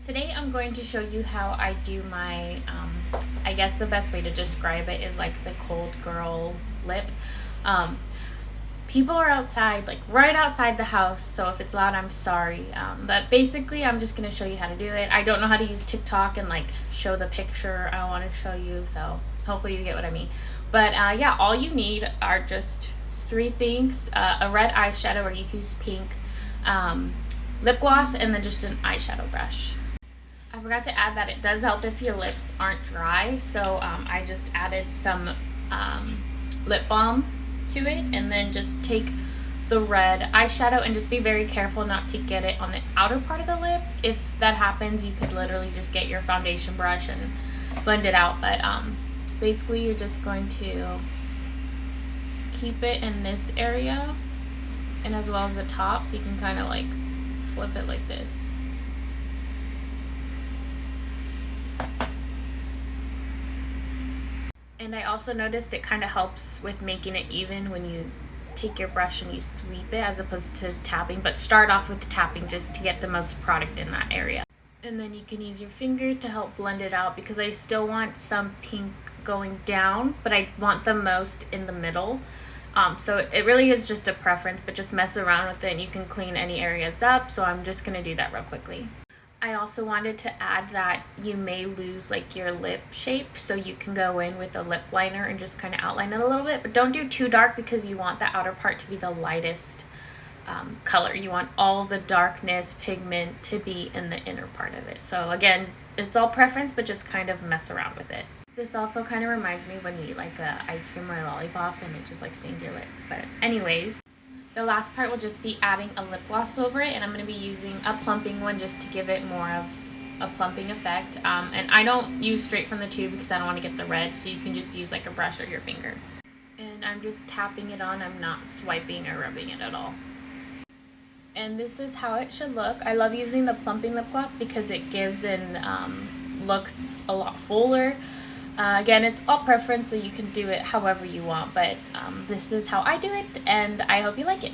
Today I'm going to show you how I do my, I guess the best way to describe it is like the cold girl lip. Um, People are outside, like right outside the house, so if it's loud, I'm sorry. But basically, I'm just going to show you how to do it. I don't know how to use TikTok and like show the picture I want to show you, so hopefully you get what I mean. But yeah, all you need are just three things, a red eyeshadow, or you can use pink, lip gloss, and then just an eyeshadow brush. I forgot to add that it does help if your lips aren't dry, so I just added some lip balm to it, and then just take the red eyeshadow and just be very careful not to get it on the outer part of the lip. If that happens, you could literally just get your foundation brush and blend it out, but basically you're just going to keep it in this area and as well as the top, so you can kind of like flip it like this. And I also noticed it kind of helps with making it even when you take your brush and you sweep it as opposed to tapping, but start off with tapping just to get the most product in that area. And then you can use your finger to help blend it out because I still want some pink going down, but I want the most in the middle. So it really is just a preference, but just mess around with it and you can clean any areas up. So I'm just going to do that real quickly. I also wanted to add that you may lose like your lip shape, so you can go in with a lip liner and just kind of outline it a little bit, but don't do too dark because you want the outer part to be the lightest color. You want all the darkness pigment to be in the inner part of it. So again, it's all preference, but just kind of mess around with it. This also kind of reminds me when you eat like a ice cream or a lollipop and it just like stains your lips. But anyways, the last part will just be adding a lip gloss over it, and I'm going to be using a plumping one just to give it more of a plumping effect. And I don't use straight from the tube because I don't want to get the red, so you can just use like a brush or your finger. And I'm just tapping it on, I'm not swiping or rubbing it at all. And this is how it should look. I love using the plumping lip gloss because it gives and looks a lot fuller. Again, it's all preference, so you can do it however you want, but this is how I do it, and I hope you like it.